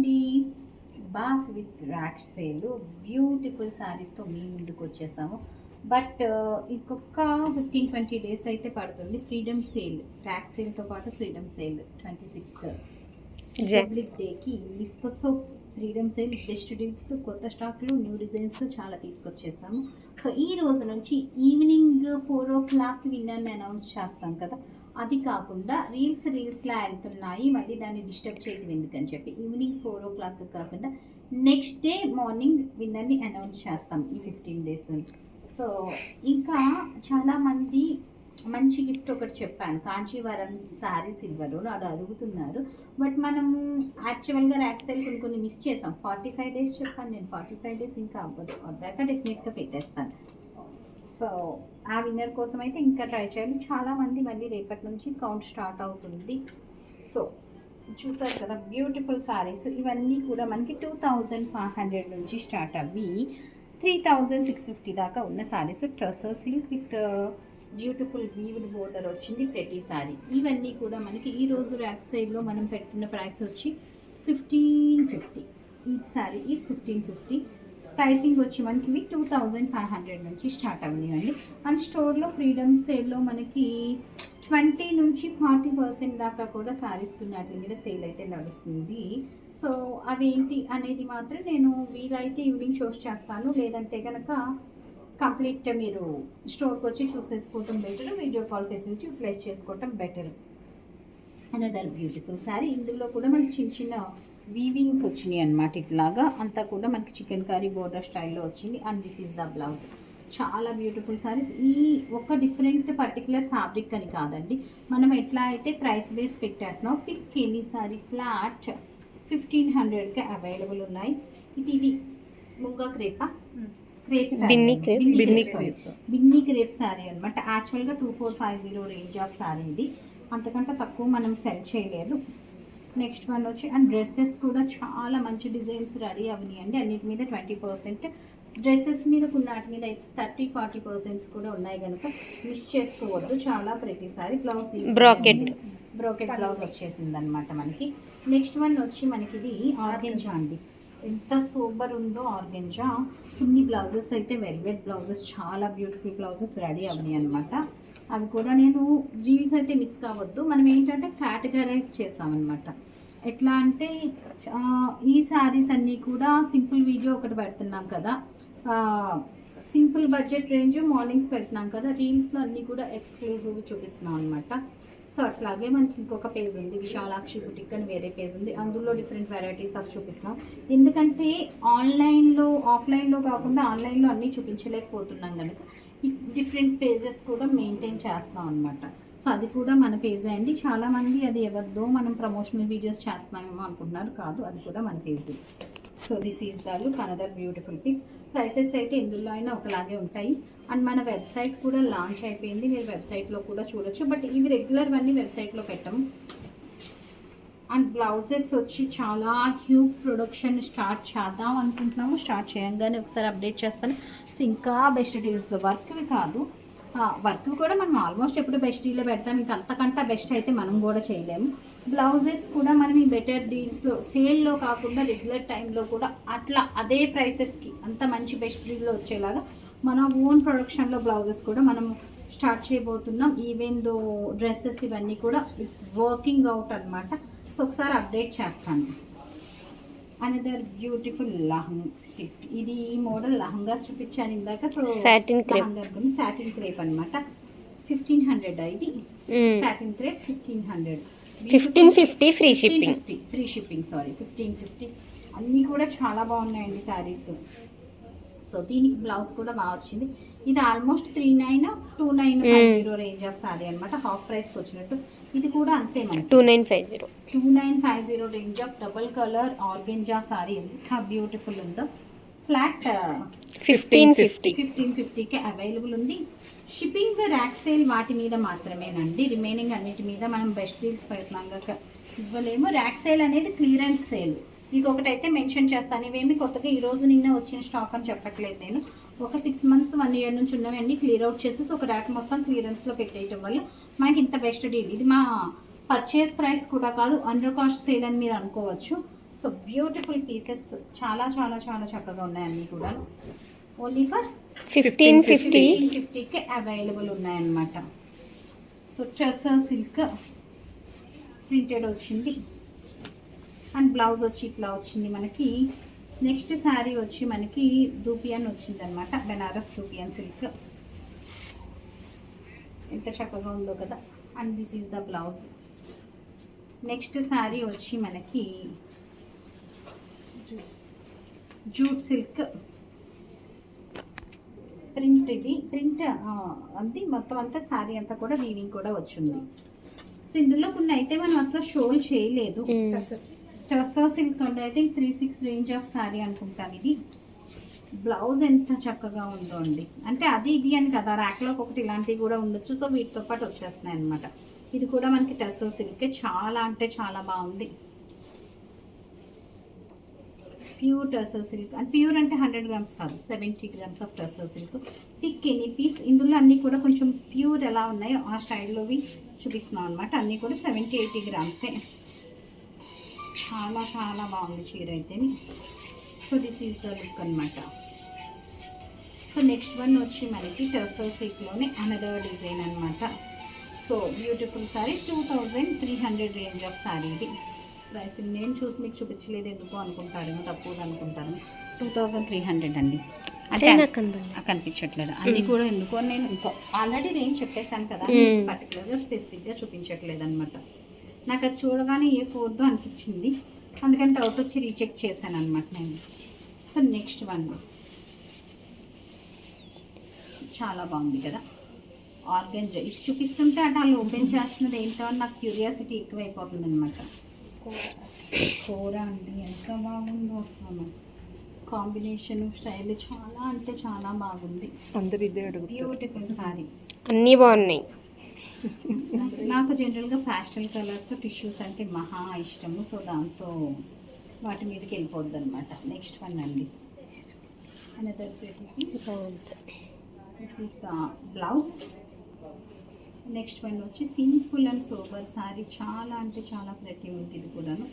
అండి, back with rack sale beautiful శారీస్తో మీ ముందుకు వచ్చేసాము. బట్ ఇంకొక 15-20 డేస్ అయితే పడుతుంది. ఫ్రీడమ్ సేల్, ర్యాక్ సేల్తో పాటు ఫ్రీడమ్ సేల్ 26th రిపబ్లిక్ డేకి. సో ఫ్రీడమ్ సేల్ బెస్ట్ డీల్స్లో కొత్త స్టాక్లు, న్యూ డిజైన్స్లో చాలా తీసుకొచ్చేసాము. సో ఈ రోజు నుంచి ఈవినింగ్ 4 o'clock విన్నర్ని అనౌన్స్ చేస్తాం కదా, అది కాకుండా రీల్స్లా వెళ్తున్నాయి, మళ్ళీ దాన్ని డిస్టర్బ్ చేయడం ఎందుకని చెప్పి ఈవినింగ్ 4 o'clock కాకుండా నెక్స్ట్ డే మార్నింగ్ విన్నర్ని అనౌన్స్ చేస్తాం ఈ 15 days. సో ఇంకా చాలామంది మంచి గిఫ్ట్ ఒకటి చెప్పాను, కాంచీవరం శారీస్ ఇవ్వరు అది అడుగుతున్నారు. బట్ మనము యాక్చువల్గా ర్యాక్ సేల్ కొన్ని మిస్ చేసాం. 45 days చెప్పాను నేను, 45 days ఇంకా అవ్వదు, అవ్వాక డెఫినెట్గా పెట్టేస్తాను. సో ఆ విన్నర్ కోసం అయితే ఇంకా ట్రై చేయాలి. చాలామంది మళ్ళీ రేపటి నుంచి కౌంట్ స్టార్ట్ అవుతుంది. సో చూసారు కదా బ్యూటిఫుల్ శారీస్, ఇవన్నీ కూడా మనకి 2500 నుంచి స్టార్ట్ అవ్వి 3650 దాకా ఉన్న saris. Tussar silk with beautiful weaved border వచ్చింది ప్రతి శారీ. ఇవన్నీ కూడా మనకి ఈరోజు ర్యాక్ సైడ్లో మనం పెట్టిన ప్రైస్ వచ్చి 1550. ఈ శారీ ఈజ్ 1550. ప్రైసింగ్ వచ్చి మనకి 2500 నుంచి స్టార్ట్ అవ్వనివ్వండి. అండ్ స్టోర్లో ఫ్రీడమ్ సేల్లో మనకి 20 నుంచి 40% దాకా కూడా శారీస్ వాటి మీద సేల్ అయితే నడుస్తుంది. సో అవేంటి అనేది మాత్రం నేను వీలైతే ఈవినింగ్ షోస్ చేస్తాను, లేదంటే కనుక కంప్లీట్ మీరు స్టోర్కి వచ్చి చూసేసుకోవటం better, video call facility utilise చేసుకోవటం బెటర్. అనదర్ బ్యూటిఫుల్ శారీ, ఇందులో కూడా మనకి చిన్న చిన్న వీవింగ్స్ వచ్చినాయి అనమాట. ఇట్లాగా అంతా కూడా మనకి చికెన్ కర్రీ బోర్డర్ స్టైల్లో వచ్చింది. And this is the blouse. చాలా బ్యూటిఫుల్ శారీస్. ఈ ఒక డిఫరెంట్ పర్టికులర్ ఫ్యాబ్రిక్ అని కాదండి, మనం ఎట్లా అయితే ప్రైస్ బేస్ పెట్టేస్తున్నాం. పిక్ ఎనీ శారీ ఫ్లాట్ 1500కి అవైలబుల్ ఉన్నాయి. ఇది ముంగా క్రేపా, బిన్నీ క్రేప్ శారీ అనమాట. యాక్చువల్గా 2450 రేంజ్ ఆఫ్ శారీ ఇది, అంతకంటే తక్కువ మనం సెల్ చేయలేదు. నెక్స్ట్ వన్ వచ్చి అండ్ డ్రెస్సెస్ కూడా చాలా మంచి డిజైన్స్ రెడీ అవ్వనియండి. అన్నిటి మీద 20%, డ్రెస్సెస్ మీద కొన్నాటి మీద అయితే 30-40% కూడా ఉన్నాయి కనుక మిస్ చేసుకోవద్దు. చాలా ప్రతిసారి బ్లౌజ్ బ్రోకెట్ బ్లౌజ్ వచ్చేసింది అనమాట మనకి. నెక్స్ట్ వన్ వచ్చి మనకి ఇది ఆర్గెంజా అండి. ఎంత సూపర్ ఉందో ఆర్గెంజా. కొన్ని బ్లౌజెస్ అయితే వెల్వెట్ బ్లౌజెస్, చాలా బ్యూటిఫుల్ బ్లౌజెస్ రెడీ అవ్వని అనమాట. అవి కూడా నేను రీల్స్ అయితే మిస్ కావద్దు. మనం ఏంటంటే కేటగరైజ్ చేసామన్నమాట. ఎట్లా అంటే ఈ శారీస్ అన్నీ కూడా సింపుల్ వీడియో ఒకటి పెడుతున్నాం కదా, సింపుల్ బడ్జెట్ రేంజ్ మార్నింగ్స్ పెడుతున్నాం కదా, రీల్స్లో అన్నీ కూడా ఎక్స్క్లూజివ్ చూపిస్తున్నాం అనమాట. సో అట్లాగే మనకి ఇంకొక పేజ్ ఉంది, విశాలాక్షి బుటిక్ అని వేరే పేజ్ ఉంది, అందులో డిఫరెంట్ వెరైటీస్ ఆఫ్ చూపిస్తున్నాం. ఎందుకంటే ఆన్లైన్లో ఆఫ్లైన్లో కాకుండా ఆన్లైన్లో అన్నీ చూపించలేకపోతున్నాం కనుక డిఫరెంట్ పేజెస్ కూడా మెయింటైన్ చేస్తాం అనమాట. సో అది కూడా మన పేజే అండి. చాలామంది అది ఎవరిదో మనం ప్రమోషనల్ వీడియోస్ చేస్తున్నామేమో అనుకుంటున్నారు, కాదు, అది కూడా మన పేజే. So this is the look, another beautiful piece. Prices అయితే ఇందులో అయినా ఒకలాగే ఉంటాయి. అండ్ మన వెబ్సైట్ కూడా లాంచ్ అయిపోయింది, మీరు వెబ్సైట్లో కూడా చూడొచ్చు. బట్ ఇవి రెగ్యులర్ అన్నీ వెబ్సైట్లో పెట్టాము. అండ్ బ్లౌజెస్ వచ్చి చాలా హ్యూజ్ ప్రొడక్షన్ స్టార్ట్ చేద్దాం అనుకుంటున్నాము. స్టార్ట్ చేయంగానే ఒకసారి అప్డేట్ చేస్తాను. సో ఇంకా బెస్ట్ డీల్స్లో వర్క్వి కాదు, వర్క్ కూడా మనం ఆల్మోస్ట్ ఎప్పుడు బెస్ట్ డీల్లో పెడతాం, ఇంకా అంతకంటే బెస్ట్ అయితే మనం కూడా చేయలేము. బ్లౌజెస్ కూడా మనం ఈ బెటర్ డీల్స్లో, సేల్లో కాకుండా రెగ్యులర్ టైంలో కూడా అట్లా అదే ప్రైసెస్కి అంత మంచి బెస్ట్ డీల్లో వచ్చేలాగా మన ఓన్ ప్రొడక్షన్లో బ్లౌజెస్ కూడా మనం స్టార్ట్ చేయబోతున్నాం. ఈవెన్ దో డ్రెస్సెస్ ఇవన్నీ కూడా ఇట్స్ వర్కింగ్ అవుట్ అనమాట. సో ఒకసారి అప్డేట్ చేస్తాను. అనదర్ బ్యూటిఫుల్ ఇది ఈ మోడల్ లహంగాస్ చూపించాను ఇందాక. సో సాటిన్ క్రేప్ అనమాట. 1500 ఇది satin crepe 1500. 1550 free shipping sorry 1550. అన్నీ కూడా చాలా బాగున్నాయండి శారీస్. సో దీనికి బ్లౌజ్ కూడా బాగా వచ్చింది. ఇది ఆల్మోస్ట్ 39-2950 రేంజ్ ఆఫ్ శారీ అనమాట, హాఫ్ ప్రైస్కి వచ్చినట్టు. ఇది కూడా అంతే మనకి 2950 range of double colour organza sari. ఎంత బ్యూటిఫుల్ ఉందో. ఫ్లాట్ 1550కి అవైలబుల్ ఉంది. షిప్పింగ్ ర్యాక్ సేల్ వాటి మీద మాత్రమేనండి, రిమైనింగ్ అన్నిటి మీద మనం బెస్ట్ డీల్స్ పెడుతున్నాం కనుక ఇవ్వలేము. ర్యాక్ సేల్ అనేది క్లియరెన్స్ సేల్. మీకు ఒకటైతే మెన్షన్ చేస్తాను, ఇవేమి కొత్తగా ఈరోజు నిన్న వచ్చిన స్టాక్ అని చెప్పట్లేదు నేను. ఒక 6 months 1 year నుంచి ఉన్నవన్నీ క్లియర్ అవుట్ చేసేసి ఒక ర్యాక్ మొత్తం క్లియరెన్స్లో పెట్టేయటం వల్ల మనకి ఇంత బెస్ట్ డీల్. ఇది మా పర్చేస్ ప్రైస్ కూడా కాదు, అండర్ కాస్ట్ సేల్ అని మీరు అనుకోవచ్చు. సో బ్యూటిఫుల్ పీసెస్ చాలా చాలా చాలా చక్కగా ఉన్నాయి అన్నీ కూడా. Only for 1550. 1550కి అవైలబుల్ ఉన్నాయన్నమాట. సో టసర్ సిల్క్ ప్రింటెడ్ వచ్చింది అండ్ బ్లౌజ్ వచ్చి ఇట్లా వచ్చింది మనకి. నెక్స్ట్ శారీ వచ్చి మనకి దూపియన్ వచ్చింది అనమాట, బెనారస్ దూపియన్ సిల్క్. ఎంత చక్కగా ఉందో కదా. And this is the blouse. Next sari వచ్చి మనకి జూట్ సిల్క్ ప్రింట్. ఇది ప్రింట్ అంతే మొత్తం అంతా శారీ అంతా కూడా వీవింగ్ కూడా వచ్చింది. సో ఇందులో కొన్ని అయితే మనం అసలు షోల్ చేయలేదు. టసర్ సిల్క్ అంటే I think 36 range of sari అనుకుంటాను ఇది. బ్లౌజ్ ఎంత చక్కగా ఉందో అండి. అంటే అది ఇది అని కదా, ర్యాక్లోకి ఒకటి ఇలాంటివి కూడా ఉండొచ్చు. సో వీటితో పాటు వచ్చేస్తున్నాయి అనమాట. ఇది కూడా మనకి టసర్ సిల్క్ చాలా అంటే చాలా బాగుంది. Pure tussar silk and pure అంటే 100 గ్రామ్స్ కాదు, 70 grams of tussar silk. Pick any piece. ఇందులో అన్నీ కూడా కొంచెం ప్యూర్ ఎలా ఉన్నాయో ఆ స్టైల్లోవి చూపిస్తున్నాం అనమాట. అన్నీ కూడా 70-80 గ్రామ్సే. చాలా చాలా బాగుంది చీర అయితే. So this is the look అనమాట. సో నెక్స్ట్ వన్ వచ్చి మనకి టసర్ సిల్క్లోనే అనదర్ డిజైన్ అనమాట. So beautiful sorry, 2300 range of sorry. ఇది ప్రైసింగ్ నేను చూసి మీకు చూపించలేదు ఎందుకు అనుకుంటారు, తక్కువ అనుకుంటాను. 2300 అండి. అంటే కనిపించట్లేదు అది కూడా ఎందుకో. నేను ఇంకా ఆల్రెడీ రేంజ్ చెప్పేశాను కదా, పర్టికులర్గా స్పెసిఫిక్గా చూపించట్లేదు అనమాట. నాకు అది చూడగానే ఏ ఫోర్దో అనిపించింది, అందుకని డౌట్ వచ్చి రీచెక్ చేశాను అనమాట నేను. సో నెక్స్ట్ వన్ చాలా బాగుంది కదా, ఆర్గంజా. ఇది చూపిస్తుంటే అటు వాళ్ళు ఓపెన్ చేస్తున్నది ఏంటో అని నాకు క్యూరియాసిటీ ఎక్కువైపోతుంది అనమాట. కూర అండి ఎంత బాగుందో వస్తాను. కాంబినేషన్ స్టైల్ చాలా అంటే చాలా బాగుంది. అందరు ఇదే అడుగుతారు. బ్యూటిఫుల్ సారీ, అన్నీ బాగున్నాయి. నాకు జనరల్గా ప్యాస్టల్ కలర్స్ టిష్యూస్ అంటే మహా ఇష్టము. సో దాంతో వాటి మీదకి వెళ్ళిపోద్ది అనమాట. నెక్స్ట్ వన్ అండి, another this is the blouse. Next one వచ్చి సింపుల్ అండ్ సోబర్ సారీ. చాలా అంటే చాలా ప్రతి ఉంది. ఇది కూడాను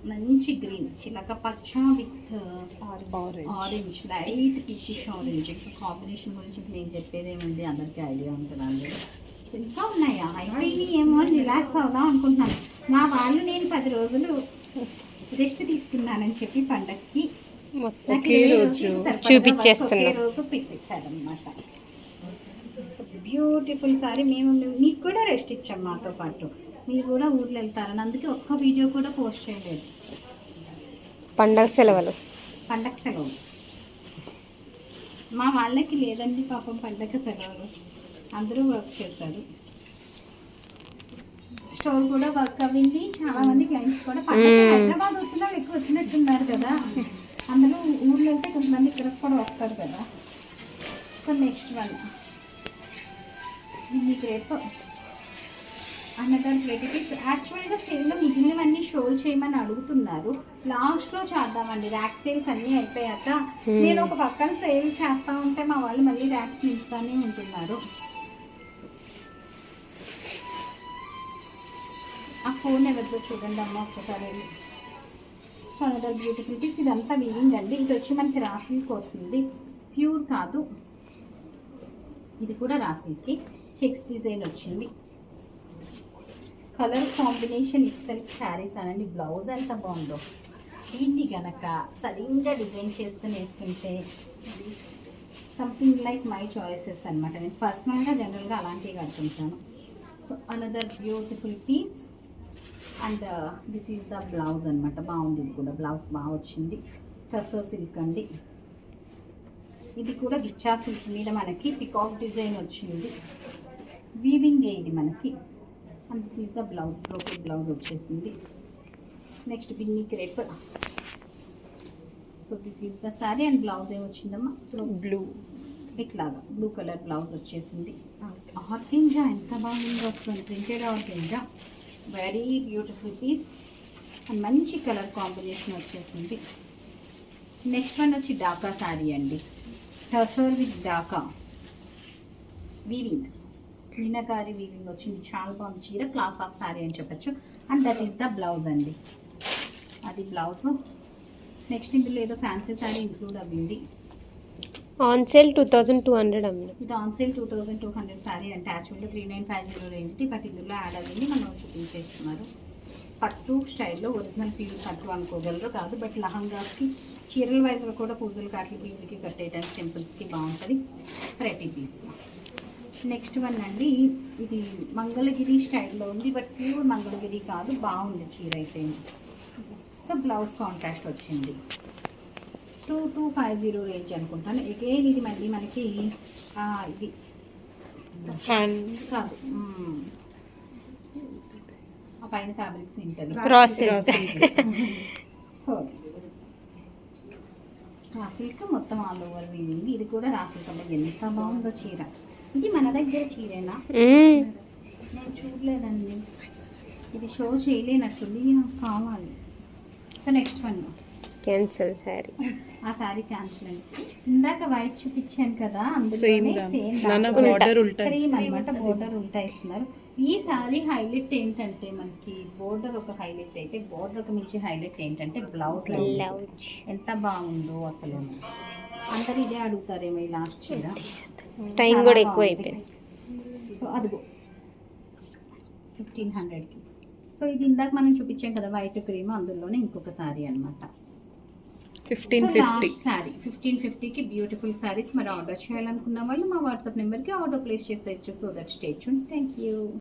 మంచి గ్రీన్ చిలక పచ్చ with orange, light peachish orange. Combination గురించి నేను చెప్పేది ఏముంది, అందరికీ ఐడియా ఉంటుందండి. ఇంకా ఉన్నాయా అయిపోయి ఏమో అని రిలాక్స్ అవుదాం అనుకుంటున్నాను. మా వాళ్ళు నేను 10 రోజులు రెస్ట్ తీసుకున్నానని చెప్పి పండగకి చూపించేస్తున్నా రోజు పెట్టించారనమాట. Beautiful sorry. మేము మీకు కూడా రెస్ట్ ఇచ్చాం మాతో పాటు. మీరు కూడా ఊర్లో వెళ్తారని అందుకే ఒక్క వీడియో కూడా పోస్ట్ చేయలేదు. పండగ సెలవులు మా వాళ్ళకి లేదండి పాపం పండగ సెలవులు. అందరూ వర్క్ చేస్తారు. స్టోర్ కూడా వర్క్ అవ్వింది. చాలా మంది క్లయింట్స్ కూడా పండగ హైదరాబాద్ వచ్చిన వాళ్ళు ఎక్కువ వచ్చినట్టున్నారు కదా. అందరూ ఊర్లో వెళ్తే కొంతమంది ఇక్కడికి కూడా వస్తారు కదా. సో నెక్స్ట్ వన్ మీకు రేపు అనదర్ వెరైటీస్. యాక్చువల్గా సేల్లో మిగిలినవన్నీ షోల్ చేయమని అడుగుతున్నారు. లాస్ట్లో చేద్దామండి, ర్యాక్ సేల్స్ అన్నీ అయిపోయాక. నేను ఒక పక్కన సేల్ చేస్తా ఉంటే మా వాళ్ళు మళ్ళీ ర్యాక్స్ నింపుతానే ఉంటున్నారు. ఆ ఫోన్ ఎవరితో చూడండి అమ్మ ఒక్కసారి. Another beautiful piece. ఇదంతా వీవింగ్ అండి. ఇది వచ్చి మనకి రాసిల్కి వస్తుంది, ప్యూర్ కాదు. ఇది కూడా రాసిల్కి చెక్స్ డిజైన్ వచ్చింది. కలర్ కాంబినేషన్ ఇట్సెల్ఫ్ శారీస్ అనండి. బ్లౌజ్ ఎంత బాగుందో. దీన్ని గనక సరిగ్గా డిజైన్ చేసుకుని వేసుకుంటే సంథింగ్ లైక్ మై చాయిసెస్ అనమాట. నేను పర్సనల్గా జనరల్గా అలాంటివి కడుతుంటాను. So another beautiful piece and this is the blouse అనమాట. బాగుంది. ఇది కూడా బ్లౌజ్ బాగా వచ్చింది. టసర్ సిల్క్ అండి. ఇది కూడా గిచ్చా సిల్క్ మీద మనకి పికాక్ డిజైన్ వచ్చింది. వీవింగ్ ఇది మనకి. And this is the blouse. Brocade blouse వచ్చేసింది. Next Binny crepe. So this is the sari and blouse ఏమొచ్చిందమ్మా బ్లూ, ఇట్లాగా బ్లూ కలర్ బ్లౌజ్ వచ్చేసింది. ఆర్గెంజా ఎంత బాగుందో వస్తుంది, printed organza. Very beautiful piece and మంచి కలర్ కాంబినేషన్ వచ్చేసింది. నెక్స్ట్ వన్ వచ్చి డాకా శారీ అండి. Tussar with Dhaka weaving, meenakari weaving వచ్చింది. చాలా బాగుంది చీర. క్లాస్ ఆఫ్ శారీ అని చెప్పచ్చు. And that is the blouse అండి. అది బ్లౌజ్. నెక్స్ట్ ఇందులో ఏదో ఫ్యాన్సీ శారీ ఇంక్లూడ్ అవ్వింది. ఆన్ సేల్ 2200 అమ్మ. ఇది ఆన్ సేల్ 2200 శారీ అంటే యాక్చువల్గా 3950 రేంజ్ది, బట్ ఇందులో యాడ్ అయ్యింది, మనం చూపించేస్తున్నారు. పట్టు స్టైల్లో ఒరిజినల్ ప్యూర్ పట్టు అనుకోగలరు కాదు, బట్ లహంగాస్కి చీరల వైజ్గా కూడా పూజలు కాట్లు వీళ్ళకి కట్టేయడానికి టెంపుల్స్కి బాగుంటుంది. ప్రతి పీస్. నెక్స్ట్ వన్ అండి, ఇది మంగళగిరి స్టైల్లో ఉంది, బట్ ప్యూర్ మంగళగిరి కాదు, బాగుంది చీర అయితే. సో బ్లౌజ్ కాంట్రాక్ట్ వచ్చింది. 2250 రేంజ్ అనుకుంటాను. అగైన్ ఇది మళ్ళీ మనకి ఇది కాదు, ఆ పైన ఫ్యాబ్రిక్స్ ఉంటుంది. సో రాసిల్క్ మొత్తం ఆల్ ఓవర్ వీవింగ్. ఇది కూడా రాసిల్క్ అమ్మ, ఎంత బాగుందో చీర. ఇది మన దగ్గర చీరేనా? నేను చూడలేదండి, ఇది షో చేయలేనట్టుంది, నాకు కావాలి. So next one cancel sari. ఆ శారీ క్యాన్సిల్ అండి. ఇందాక వైట్ చూపించాను కదా, అందులోనే సేమ్ బోర్డర్ ఉల్టా అనమాట, బోర్డర్ ఉల్టా ఇస్తున్నారు. ఈ శారీ హైలైట్ ఏంటంటే మనకి బోర్డర్ ఒక హైలైట్ అయితే, బోర్డర్ ఒక మించి హైలైట్ ఏంటంటే బ్లౌజ్ ఎంత బాగుందో అసలు. అందరు ఇదే అడుగుతారేమో ఈ లాస్ట్ చీర. టైం కూడా ఎక్కువ అయిపోయింది. సో అదిగో 1500కి. సో ఇది ఇందాక మనం చూపించాం కదా వైట్ క్రీమ్, అందులోనే ఇంకొక శారీ అనమాట. 1550 శారీ 1550కి బ్యూటిఫుల్ శారీస్. మరి ఆర్డర్ చేయాలనుకున్న వాళ్ళు మా వాట్సాప్ నెంబర్కి ఆర్డర్ ప్లేస్ చేసేయచ్చు. So that stay tune. Thank you.